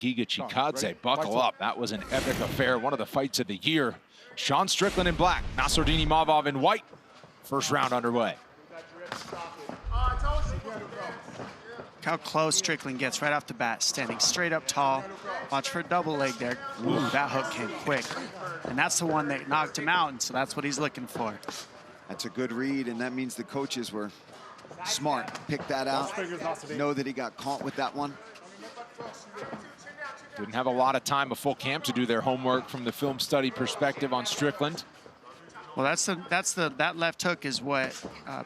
Giga Chikadze, buckle up. That was an epic affair, one of the fights of the year. Sean Strickland in black, Nassourdine Imavov in white. First round underway. How close Strickland gets right off the bat, standing straight up tall. Watch for a double leg there. Ooh, that hook came quick. And that's the one that knocked him out, and so that's what he's looking for. That's a good read, and that means the coaches were smart. Pick that out, know that he got caught with that one. Didn't have a lot of time, a full camp, to do their homework from the film study perspective on Strickland. Well, that left hook is what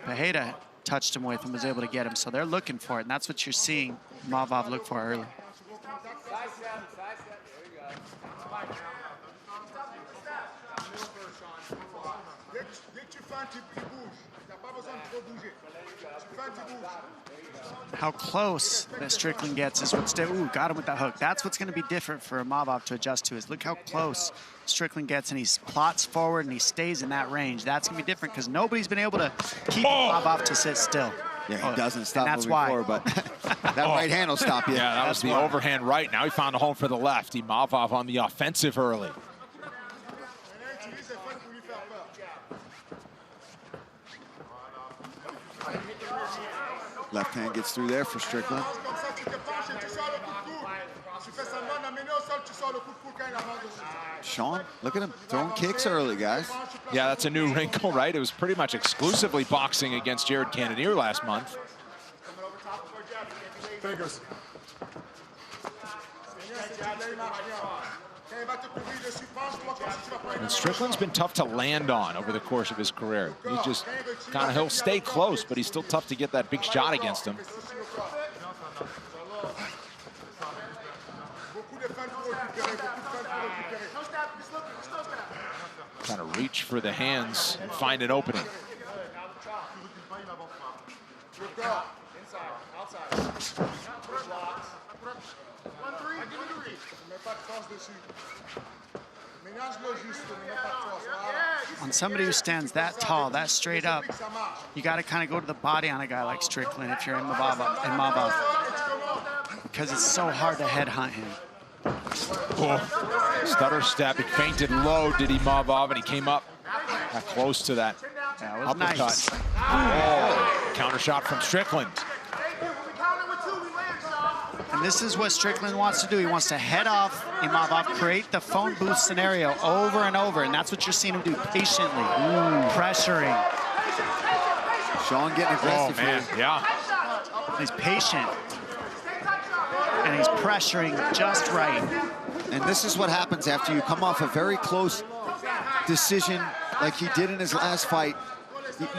Pereira touched him with and was able to get him. So they're looking for it, and that's what you're seeing Imavov look for early. How close that Strickland gets is what's ooh, got him with that hook. That's what's going to be different for Imavov to adjust to, is look how close Strickland gets, and he plots forward and he stays in that range. That's going to be different because nobody's been able to keep Imavov to sit still. Yeah, he doesn't stop moving forward, but that right hand will stop you. Yeah, that was the overhand right. Now he found a home for the left. Imavov on the offensive early. Left hand gets through there for Strickland. Sean, look at him throwing kicks early, guys. Yeah, that's a new wrinkle, right? It was pretty much exclusively boxing against Jared Cannonier last month. Fingers. And Strickland's been tough to land on over the course of his career. He's just kind of, he'll stay close, but he's still tough to get that big shot against him. Trying to reach for the hands and find an opening. On somebody who stands that tall, that straight up, you got to kind of go to the body on a guy like Strickland if you're in Imavov, because it's so hard to headhunt him. Oh, stutter step, he feinted low, did Imavov, and he came up close to that. That was uppercut. nice. Oh, counter shot from Strickland. And this is what Strickland wants to do. He wants to head off Imavov, create the phone booth scenario over and over, and that's what you're seeing him do patiently. Pressuring. Sean getting aggressive. Oh, man, here. yeah. He's patient. And he's pressuring just right. And this is what happens after you come off a very close decision like he did in his last fight.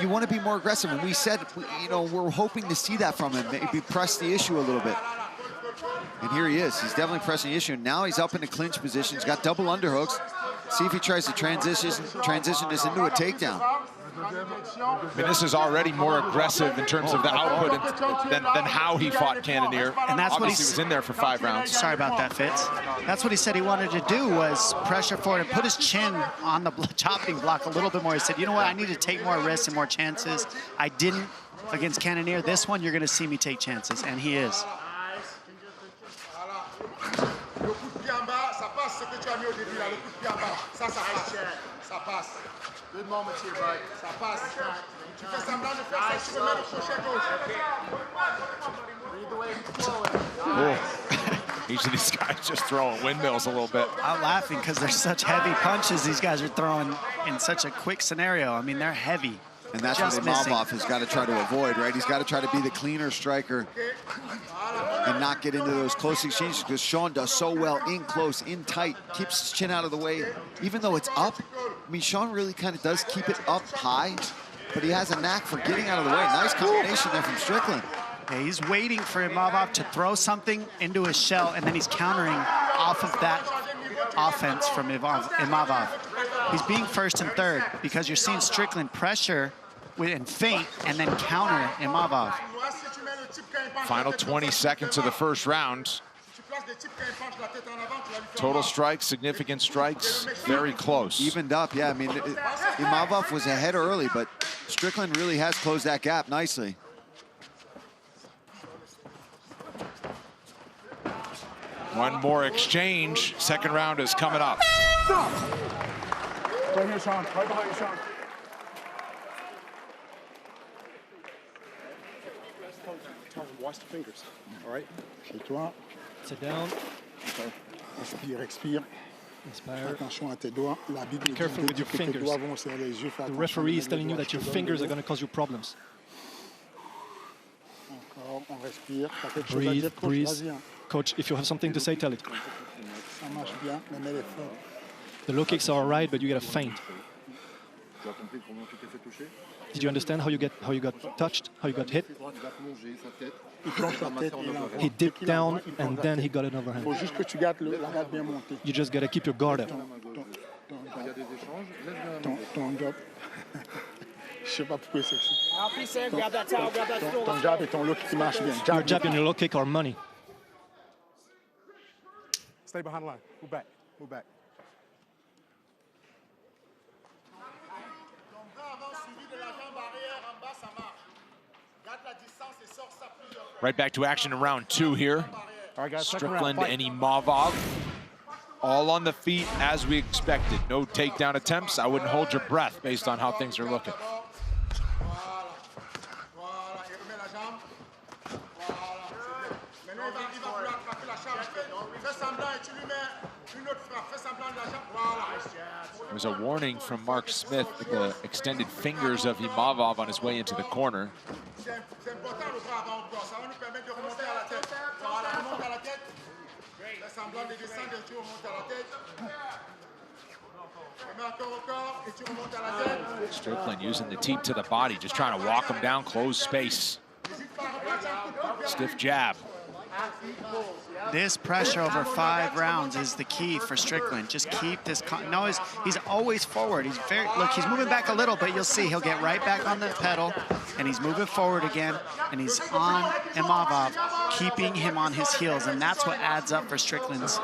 You want to be more aggressive. And we said, you know, we're hoping to see that from him, maybe press the issue a little bit. And here he is. He's definitely pressing the issue. Now he's up in the clinch position. He's got double underhooks. See if he tries to transition this into a takedown. I mean, this is already more aggressive in terms of the output than how he fought Cannonier. And that's Obviously, what he was in there for 5 rounds. Sorry about that, Fitz. That's what he said he wanted to do, was pressure forward and put his chin on the chopping block a little bit more. He said, you know what, I need to take more risks and more chances. I didn't against Cannonier. This one, you're going to see me take chances, and he is. Good moments here, bud. Ça passe. Tu fais semblant de faire ça, tu peux mettre le crochet gauche. Read the way he's flowing. Each of these guys just throwing windmills a little bit. I'm laughing because they're such heavy punches these guys are throwing in such a quick scenario. I mean, they're heavy. And that's what Imavov has got to try to avoid, right? He's got to try to be the cleaner striker and not get into those close exchanges, because Sean does so well in close, in tight, keeps his chin out of the way. Even though it's up, I mean, Sean really kind of does keep it up high, but he has a knack for getting out of the way. Nice combination there from Strickland. Yeah, he's waiting for Imavov to throw something into his shell, and then he's countering off of that offense from Imavov. He's being first and third because you're seeing Strickland pressure and feint and then counter Imavov. Final 20 seconds of the first round. Total strikes, significant strikes, very close. Evened up, yeah. I mean, Imavov was ahead early, but Strickland really has closed that gap nicely. One more exchange. Second round is coming up. Stop! Right here, Sean. Right behind you, Sean. Watch the fingers. All right? Chez-toi. Sit down. Okay. Respire, expire. Inspire. Attention à tes doigts. Be careful with your fingers. The referee is telling you that your fingers are going to cause you problems. Encore, on respire. T'as quelque chose à Breathe, dire, coach? breathe. Vas-y, hein. Coach, if you have something to say, tell it. Ça marche bien, mais mets les forts. The low kicks are alright, but you get a feint. Did you understand how you got touched, how you got hit? Il plonge sa tête, il envoie. He dipped down and then he got an overhand. Faut juste que tu gardes la garde bien montée. You just got to keep your guard up. Ton job. Je sais pas pourquoi c'est sexy. Ton jab et ton look qui marche bien. Your jab and your low kick are money. Stay behind the line. Move back. Move back. Right back to action in round 2 here. All right, guys, Strickland and Imavov all on the feet as we expected. No takedown attempts. I wouldn't hold your breath based on how things are looking. There's a warning from Mark Smith with the extended fingers of Imavov on his way into the corner. Strickland using the teep to the body, just trying to walk him down, close space. Stiff jab. This pressure over 5 rounds is the key for Strickland. Just keep this. No, he's always forward. He's very look. He's moving back a little, but you'll see he'll get right back on the pedal, and he's moving forward again, and he's on Imavov, keeping him on his heels, and that's what adds up for Strickland's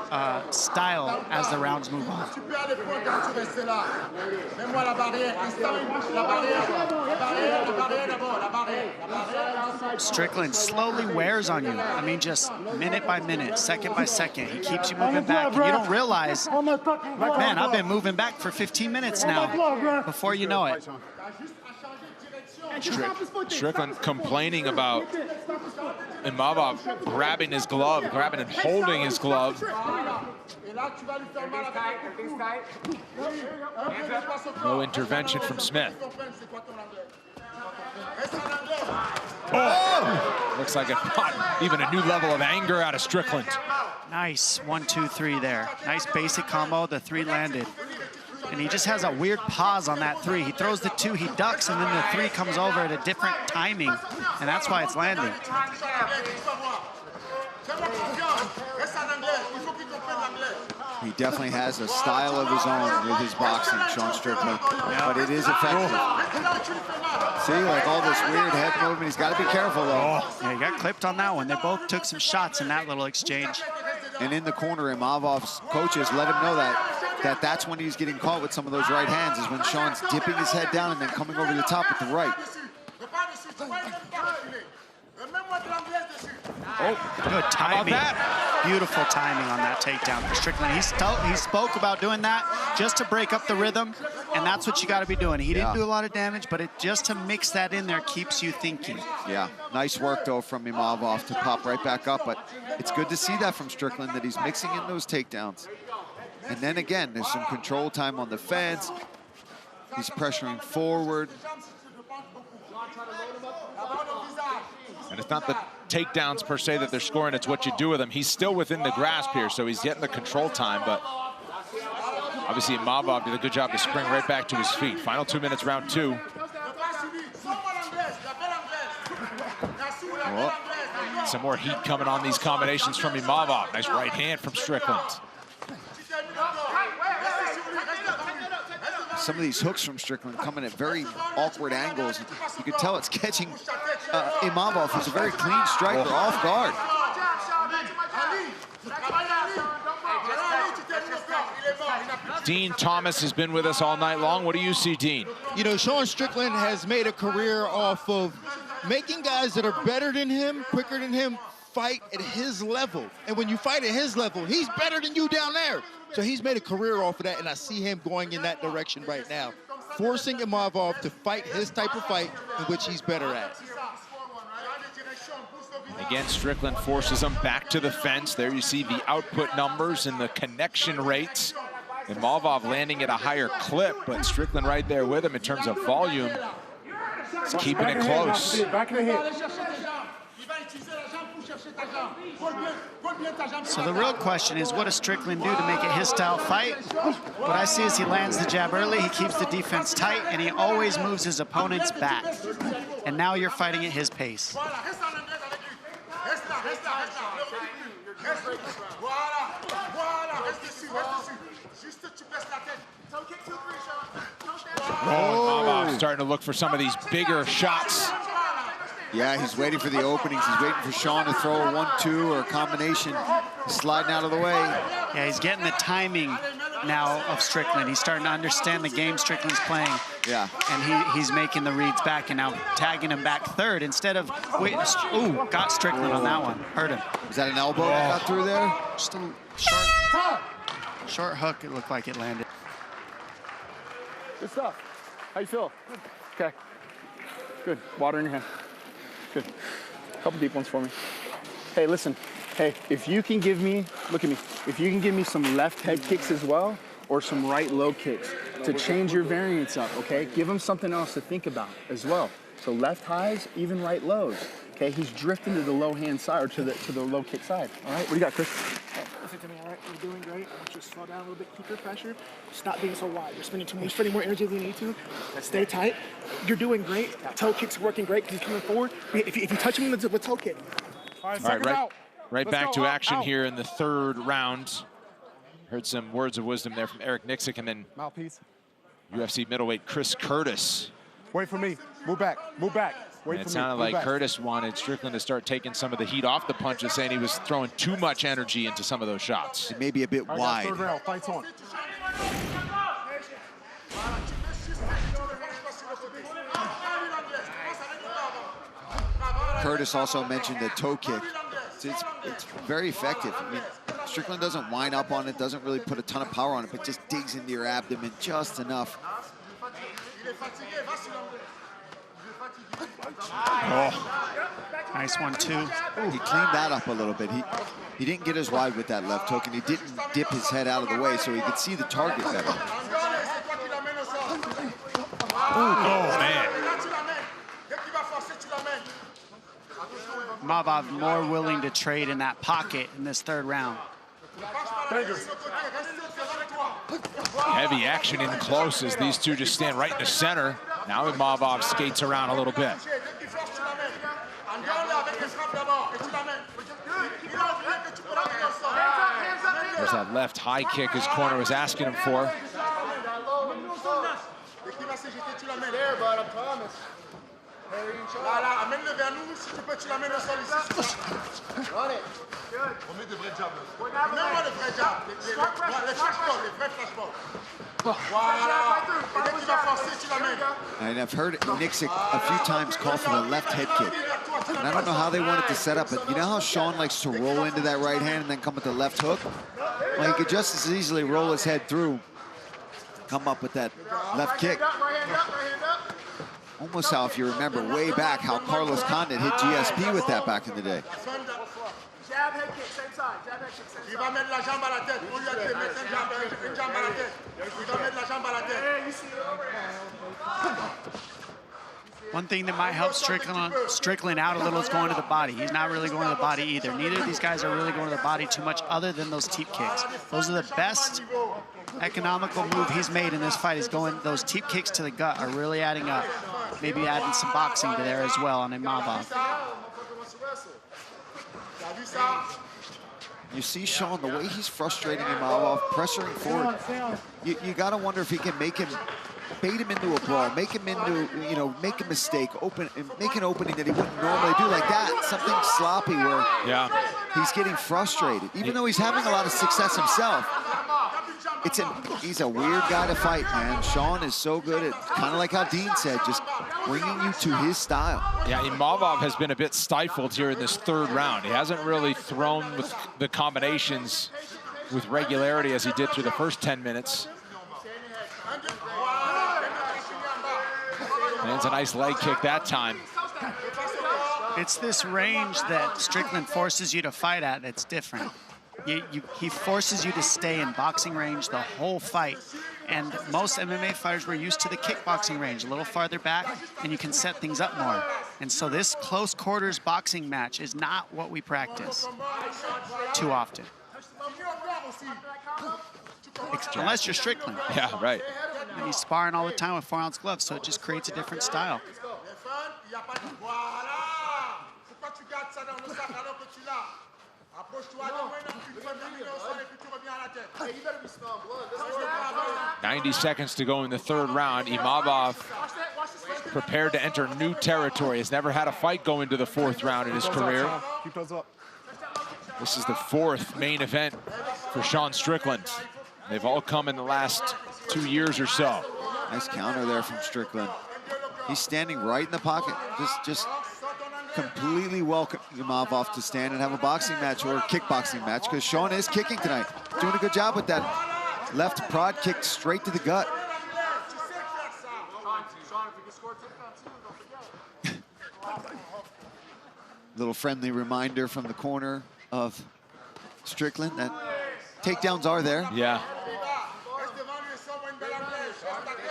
style as the rounds move on. Strickland slowly wears on you. I mean, just minute by minute, second by second. He keeps you moving back, and you don't realize, man, I've been moving back for 15 minutes now, before you know it. Strickland complaining about Imavov grabbing his glove, grabbing and holding his glove. No intervention from Smith. Oh! Looks like it brought even a new level of anger out of Strickland. Nice 1, 2, 3 there. Nice basic combo. The 3 landed. And he just has a weird pause on that 3. He throws the 2, he ducks, and then the 3 comes over at a different timing. And that's why it's landing. He definitely has a style of his own with his boxing, Sean Strickland, but it is effective. See, like all this weird head movement, he's got to be careful though. Yeah, he got clipped on that one. They both took some shots in that little exchange. And in the corner, Imavov's coaches let him know that's when he's getting caught with some of those right hands, is when Sean's dipping his head down and then coming over the top with the right. Oh, good timing. Beautiful timing on that takedown for Strickland. He spoke about doing that just to break up the rhythm, and that's what you got to be doing. He didn't do a lot of damage, but just to mix that in there keeps you thinking. Yeah, nice work, though, from Imavov to pop right back up, but it's good to see that from Strickland, that he's mixing in those takedowns. And then again, there's some control time on the fence. He's pressuring forward. And it's not the takedowns per se that they're scoring, it's what you do with them. He's still within the grasp here, so he's getting the control time, but obviously Imavov did a good job to spring right back to his feet. Final 2 minutes, round 2. Oh, some more heat coming on these combinations from Imavov. Nice right hand from Strickland. Some of these hooks from Strickland coming at very awkward angles. You can tell it's catching Imavov, who's a very clean striker, off guard. Dean Thomas has been with us all night long. What do you see, Dean? You know, Sean Strickland has made a career off of making guys that are better than him, quicker than him, fight at his level. And when you fight at his level, he's better than you down there. So he's made a career off of that, and I see him going in that direction right now, forcing Imavov to fight his type of fight in which he's better at. Again, Strickland forces him back to the fence. There you see the output numbers and the connection rates. Imavov landing at a higher clip, but Strickland right there with him in terms of volume. He's keeping it close. So the real question is, what does Strickland do to make it his style fight? What I see is he lands the jab early, he keeps the defense tight, and he always moves his opponent's back. And now you're fighting at his pace. Imavov starting to look for some of these bigger shots. Yeah, he's waiting for the openings. He's waiting for Sean to throw a 1-2 or a combination. He's sliding out of the way. Yeah, he's getting the timing now of Strickland. He's starting to understand the game Strickland's playing. Yeah. And he's making the reads back and now tagging him back third instead of wait. Ooh, got Strickland on that one. Hurt him. Was that an elbow that got through there? Just a short hook, it looked like it landed. Good stuff. How you feel? Okay. Good. Water in your hand. Good. A couple deep ones for me. Hey, listen. Hey, if you can give me, look at me, if you can give me some left head kicks as well, or some right low kicks to change your variance up, okay? Give him something else to think about as well. So left highs, even right lows. Okay, he's drifting to the low hand side, or to the low kick side. All right, what do you got, Chris? Listen to me, all right? You're doing great. I want you to slow down a little bit, keep your pressure. Stop being so wide. You're spending more energy than you need to. Stay tight. You're doing great. Toe kick's working great because he's coming forward. If you touch him with toe kick. All right, right back to action here in the third round. Heard some words of wisdom there from Eric Nixick, and then Mouthpiece. UFC middleweight Chris Curtis. Wait for me. Move back. Move back. Wait And for it me. sounded Move like back. Curtis wanted Strickland to start taking some of the heat off the punches, saying he was throwing too much energy into some of those shots. Maybe a bit All right, wide. third round. Fights on. Curtis also mentioned the toe kick. It's very effective. I mean, Strickland doesn't wind up on it, doesn't really put a ton of power on it, but just digs into your abdomen just enough. Oh. Nice 1-2. He cleaned that up a little bit. He didn't get as wide with that left hook, and he didn't dip his head out of the way so he could see the target better. Oh, man. Imavov more willing to trade in that pocket in this third round. Heavy action in close as these two just stand right in the center. Now Imavov skates around a little bit. There's that left high kick his corner was asking him for. And I've heard Nixick a few times call for the left head kick. And I don't know how they wanted to set up, but you know how Sean likes to roll into that right hand and then come with the left hook? Well, he could just as easily roll his head through, come up with that left kick. Almost how, if you remember way back, how Carlos Condit hit GSP with that back in the day. Jab, head kick, same side. Jab, head kick, same side. Il va mettre la jambe à la tête. Pour lui mettre une jambe à la tête. Il va mettre la jambe à la tête. One thing that might help Strickland out a little is going to the body. He's not really going to the body either. Neither of these guys are really going to the body too much other than those teep kicks. Those are the best economical move he's made in this fight, is going, those teep kicks to the gut are really adding up. Maybe adding some boxing to there as well on Imavov. You see Sean, the way he's frustrating Imavov, pressuring forward. You got to wonder if he can make him, bait him into a brawl, make him into, you know, make a mistake, make an opening that he wouldn't normally do like that. Something sloppy where he's getting frustrated. Even though he's having a lot of success himself, he's a weird guy to fight, man. Sean is so good at, kind of like how Dean said, just bringing you to his style. Yeah, Imavov has been a bit stifled here in this third round. He hasn't really thrown with the combinations with regularity as he did through the first 10 minutes. And it's a nice leg kick that time. It's this range that Strickland forces you to fight at that's different. He forces you to stay in boxing range the whole fight. And most MMA fighters were used to the kickboxing range, a little farther back, and you can set things up more. And so this close quarters boxing match is not what we practice too often. Unless you're Strickland. Yeah, right. And he's sparring all the time with 4-ounce gloves, so it just creates a different style. "90 seconds to go in the third round. Imavov prepared to enter new territory. Has never had a fight go into the fourth round in his career. This is the fourth main event for Sean Strickland. They've all come in the last 2 years or so. Nice counter there from Strickland. He's standing right in the pocket. Just completely welcome Imavov to stand and have a boxing match or a kickboxing match, because Sean is kicking tonight. Doing a good job with that left prod kick straight to the gut. Little friendly reminder from the corner of Strickland that takedowns are there. Yeah.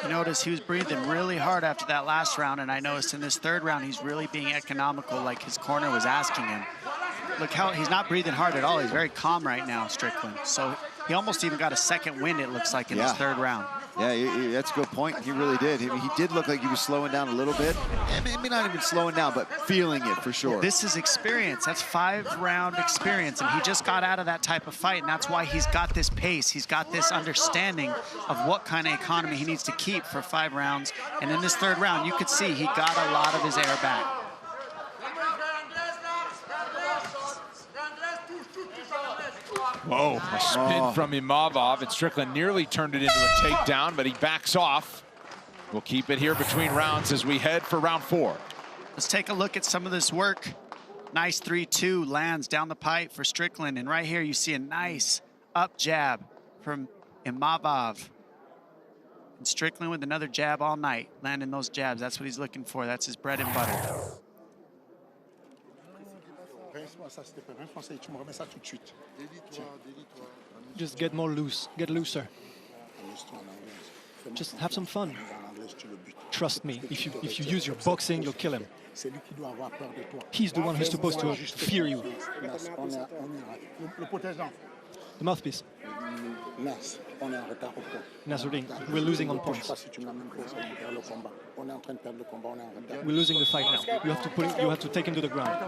You notice he was breathing really hard after that last round, and I noticed in this third round he's really being economical, like his corner was asking him. Look how he's not breathing hard at all. He's very calm right now, Strickland. So he almost even got a second wind, it looks like, in this third round. Yeah, that's a good point. He really did. He did look like he was slowing down a little bit. Maybe not even slowing down, but feeling it for sure. This is experience. That's 5-round experience, and he just got out of that type of fight, and that's why he's got this pace. He's got this understanding of what kind of economy he needs to keep for 5 rounds. And in this third round, you could see he got a lot of his air back. Whoa, a spin from Imavov, and Strickland nearly turned it into a takedown, but he backs off. We'll keep it here between rounds as we head for round 4. Let's take a look at some of this work. Nice 3-2 lands down the pipe for Strickland, and right here you see a nice up jab from Imavov. And Strickland with another jab all night, landing those jabs. That's what he's looking for. That's his bread and butter. Just get more loose, get looser. Just have some fun. Trust me, if you use your boxing, you'll kill him. He's the one who's supposed to fear you. The mouthpiece. Nassourdine, we're losing on points. We're losing the fight now. You have to take him to the ground.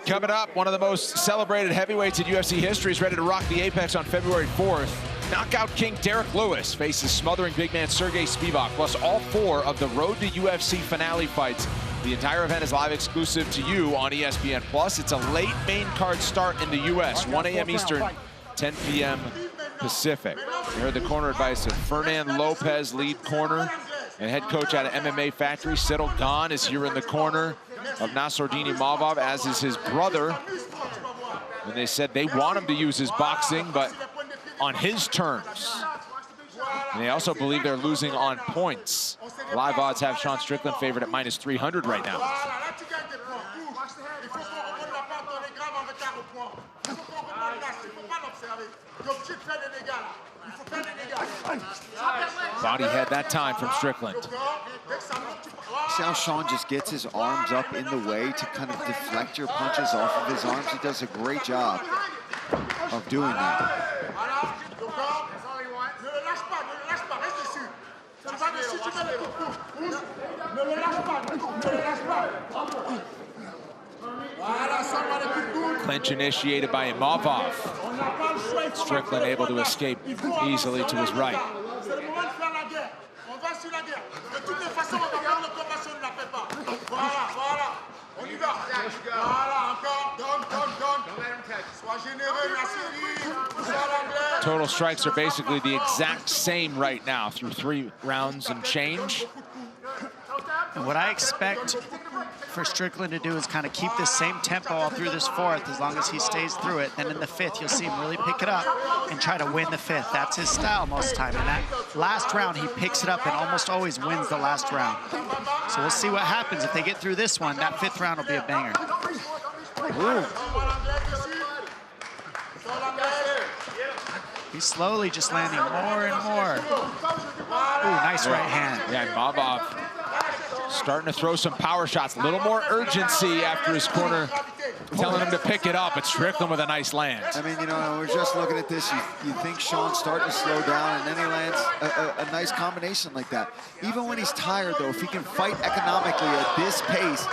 Coming up, one of the most celebrated heavyweights in UFC history is ready to rock the Apex on February 4th. Knockout King Derek Lewis faces smothering big man Sergey Spivak, plus all 4 of the Road to UFC finale fights. The entire event is live exclusive to you on ESPN+. It's a late main card start in the U.S., 1 a.m. Eastern, 10 p.m. Pacific. You heard the corner advice of Fernan Lopez, lead corner, and head coach out of MMA Factory, Settle Ghan, is here in the corner of Nassourdine Imavov, as is his brother. And they said they want him to use his boxing, but on his terms. And they also believe they're losing on points. Live odds have Sean Strickland favored at -300 right now. Body head that time from Strickland. See how Sean just gets his arms up in the way to kind of deflect your punches off of his arms? He does a great job of doing that. Clinch initiated by Imavov. Strickland able to escape easily to his right. Total strikes are basically the exact same right now through 3 rounds and change. And what I expect for Strickland to do is kind of keep this same tempo all through this fourth as long as he stays through it. Then in the fifth, you'll see him really pick it up and try to win the fifth. That's his style most of the time. And that last round, he picks it up and almost always wins the last round. So we'll see what happens. If they get through this one, that fifth round will be a banger. Ooh. He's slowly just landing more and more. Ooh, nice right hand. Yeah, Imavov starting to throw some power shots. A little more urgency after his corner telling him to pick it up. But Strickland with a nice land. I mean, you know, we're just looking at this. You think Sean's starting to slow down, and then he lands a nice combination like that. Even when he's tired, though, if he can fight economically at this pace.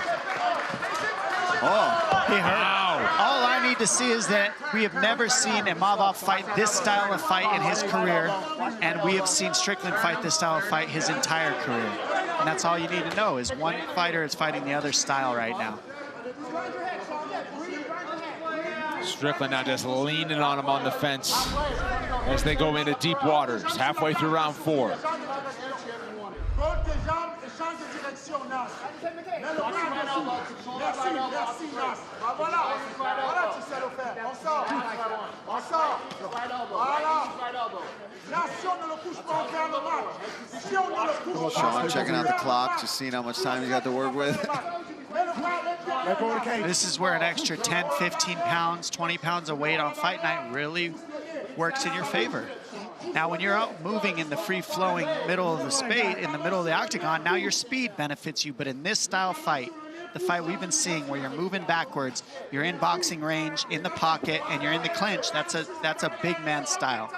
Oh, he hurt. All I need to see is that we have never seen Imavov fight this style of fight in his career, and we have seen Strickland fight this style of fight his entire career. And that's all you need to know is one fighter is fighting the other style right now. Strickland now just leaning on him on the fence as they go into deep waters, halfway through round 4. Sean checking out the clock, just seeing how much time he's got to work with. This is where an extra 10, 15 pounds, 20 pounds of weight on fight night really works in your favor. Now, when you're out moving in the free-flowing middle of the space, in the middle of the octagon, now your speed benefits you. But in this style fight, the fight we've been seeing where you're moving backwards, you're in boxing range, in the pocket, and you're in the clinch, that's a big man style.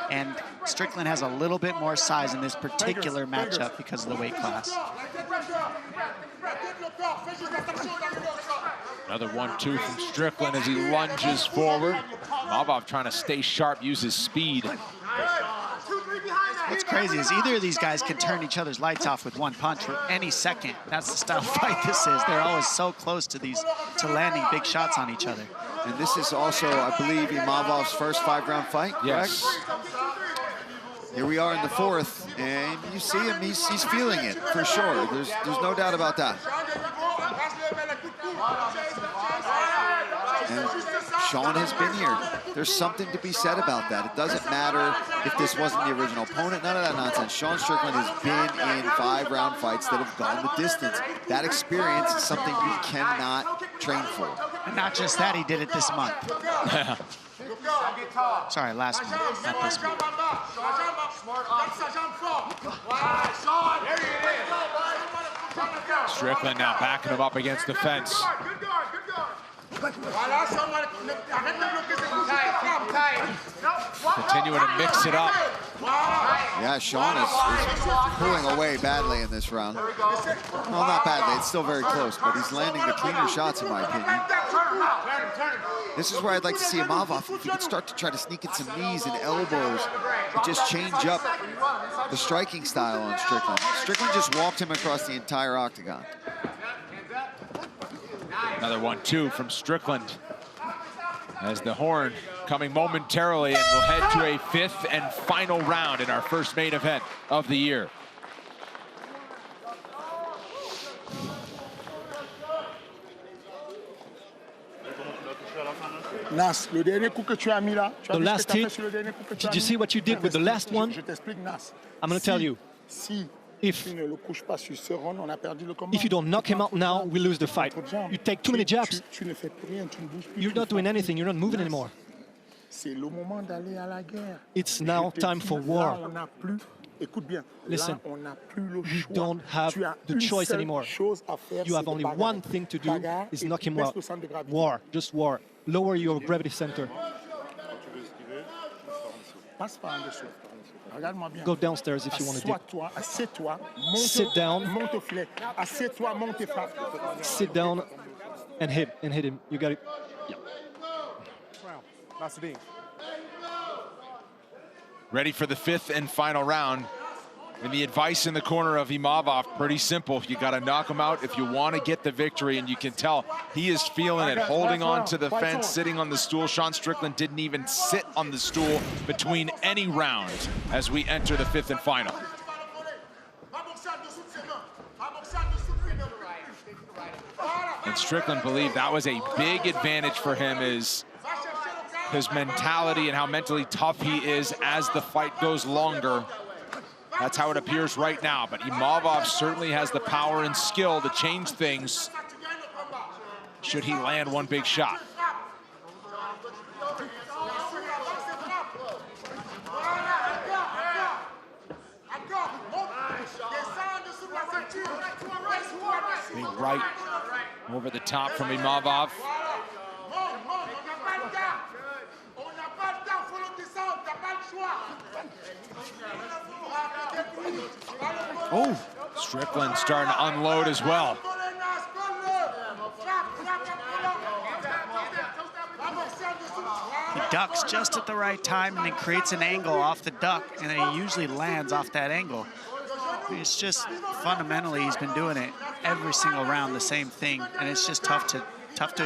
And Strickland has a little bit more size in this particular matchup because of the weight class. Another 1-2 from Strickland as he lunges forward. Imavov trying to stay sharp, use his speed. What's crazy is either of these guys can turn each other's lights off with one punch for any second. That's the style of fight this is. They're always so close to landing big shots on each other. And this is also, I believe, Imavov's first 5-round fight, yes. Correct? Here we are in the fourth, and you see him, he's feeling it, for sure. There's no doubt about that. And Sean has been here. There's something to be said about that. It doesn't matter if this wasn't the original opponent, none of that nonsense. Sean Strickland has been in 5-round fights that have gone the distance. That experience is something you cannot train for. And not just that, he did it this month. Sorry, last month, not this month. Strickland now backing him up against the fence. Continuing to mix it up. Yeah, Sean is pulling away badly in this round. Well, not badly, it's still very close, but he's landing the cleaner shots, in my opinion. This is where I'd like to see Imavov, if he could start to try to sneak in some knees and elbows and just change up the striking style on Strickland. Strickland just walked him across the entire octagon. Another 1-2 from Strickland as the horn coming momentarily, and we'll head to a 5th and final round in our first main event of the year. Nas, le dernier coup que tu as mis là, The last hit, did you see what you did with the last one? Je t'explique, Nas. I'm going to tell you. If you don't knock him out now, we lose the fight. You take too many jabs, you're not doing anything, you're not moving anymore. It's now time for war. Listen, you don't have the choice anymore. You have only one thing to do, is knock him out. War, just war. Lower your gravity center. Go downstairs if you want to do. Sit down. Sit down and hit him. You got it. Yeah. Nassourdine. Ready for the 5th and final round. And the advice in the corner of Imavov, pretty simple. You got to knock him out if you want to get the victory, and you can tell he is feeling it, holding on to the fence, sitting on the stool. Sean Strickland didn't even sit on the stool between any rounds as we enter the 5th and final. and Strickland believed that was a big advantage for him, is his mentality and how mentally tough he is as the fight goes longer. That's how it appears right now, but Imavov certainly has the power and skill to change things should he land one big shot. Big right over the top from Imavov. Oh, Strickland starting to unload as well. He ducks just at the right time and then creates an angle off the duck, and then he usually lands off that angle. It's just fundamentally he's been doing it every single round, the same thing, and it's just tough to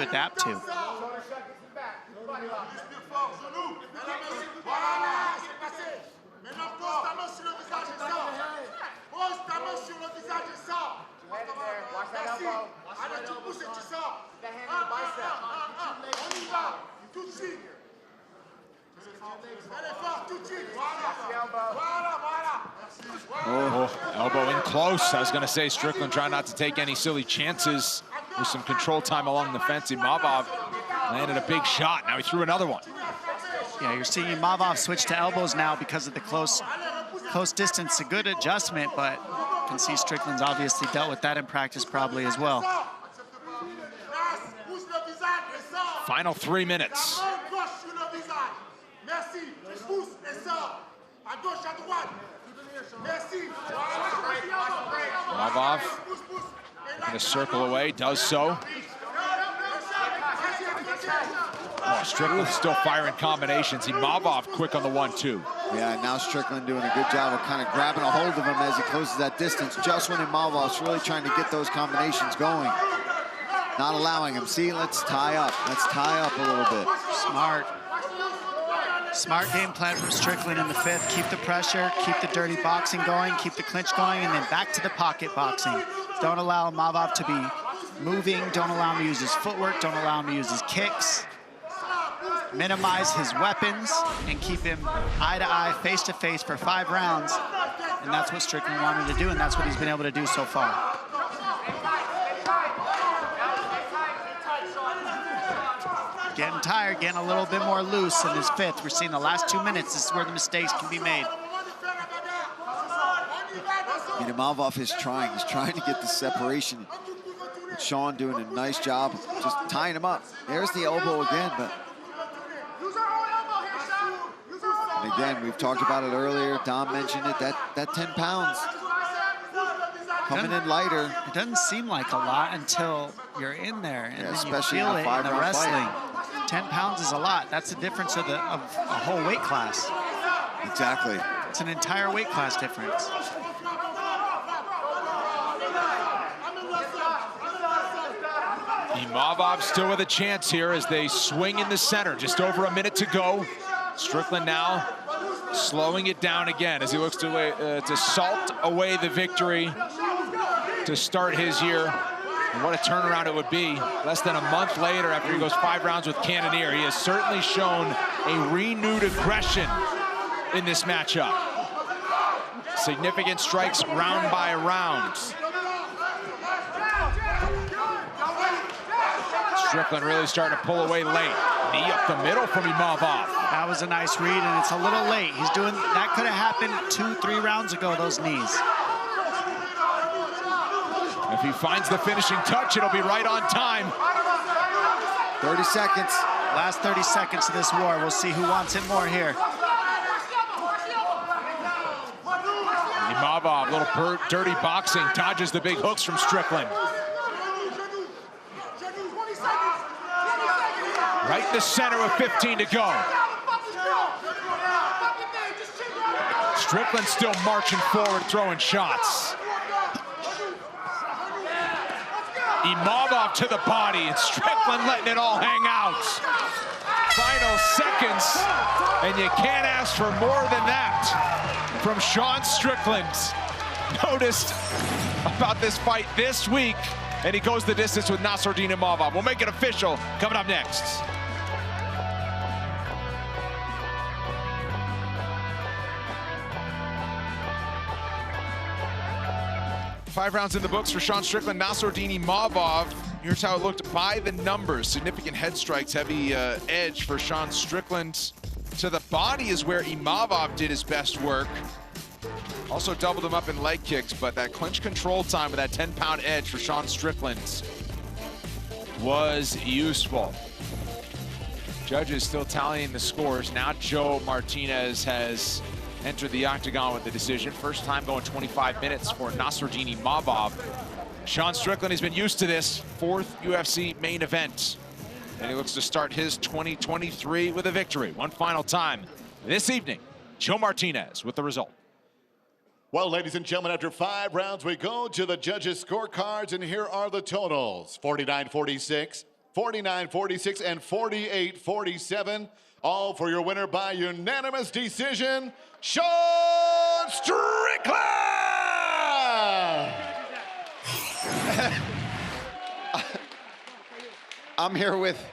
adapt to. Oh, elbow in close. I was going to say Strickland trying not to take any silly chances with some control time along the fence. Imavov landed a big shot. Now he threw another one. Yeah, you're seeing Imavov switch to elbows now because of the close distance. A good adjustment, but you can see Strickland's obviously dealt with that in practice probably as well. Final 3 minutes. Imavov going to circle away, does so. Oh, Strickland still firing combinations. Imavov quick on the 1-2. Yeah, now Strickland doing a good job of kind of grabbing a hold of him as he closes that distance, just when Imavov's really trying to get those combinations going. Not allowing him. See, let's tie up. Let's tie up a little bit. Smart game plan from Strickland in the 5th. Keep the pressure, keep the dirty boxing going, keep the clinch going, and then back to the pocket boxing. Don't allow Imavov to be moving. Don't allow him to use his footwork. Don't allow him to use his kicks. Minimize his weapons and keep him eye-to-eye, face-to-face for 5 rounds. And that's what Strickland wanted to do, and that's what he's been able to do so far. Getting tired, getting a little bit more loose in his 5th. We're seeing the last 2 minutes. This is where the mistakes can be made. Imavov is trying. He's trying to get the separation. Sean doing a nice job of just tying him up. There's the elbow again, but... And again, we've talked about it earlier. Dom mentioned it, that 10 pounds coming in lighter. It doesn't seem like a lot until you're in there, and then especially you feel it in the wrestling. Fight. 10 pounds is a lot. That's the difference of a whole weight class. Exactly. It's an entire weight class difference. Imavov still with a chance here as they swing in the center. Just over a minute to go. Strickland now slowing it down again as he looks to salt away the victory to start his year. And what a turnaround it would be. Less than a month later after he goes 5 rounds with Cannonier. He has certainly shown a renewed aggression in this matchup. Significant strikes round by round. Strickland really starting to pull away late. Knee up the middle from Imavov. That was a nice read, and it's a little late. He's doing, that could have happened 2-3 rounds ago, those knees. If he finds the finishing touch, it'll be right on time. 30 seconds. Last 30 seconds of this war. We'll see who wants it more here. Imavov, little dirty boxing, dodges the big hooks from Strickland. Right in the center with 15 to go. Strickland still marching forward, throwing shots. Imavov to the body, and Strickland letting it all hang out. Final seconds, and you can't ask for more than that from Sean Strickland. Noticed about this fight this week and he goes the distance with Nassourdine Imavov. We'll make it official coming up next. Five rounds in the books for Sean Strickland. Nassourdine Imavov. Here's how it looked by the numbers. Significant head strikes, heavy edge for Sean Strickland. To the body is where Imavov did his best work. Also doubled him up in leg kicks, but that clinch control time with that 10-pound edge for Sean Strickland was useful. Judges still tallying the scores. Now Joe Martinez has entered the octagon with the decision. First time going 25 minutes for Nassourdine Imavov. Sean Strickland has been used to this. 4th UFC main event. And he looks to start his 2023 with a victory. One final time this evening. Joe Martinez with the result. Well, ladies and gentlemen, after 5 rounds, we go to the judges' scorecards, and here are the totals. 49-46, 49-46, and 48-47. All for your winner by unanimous decision, Sean Strickland! I'm here with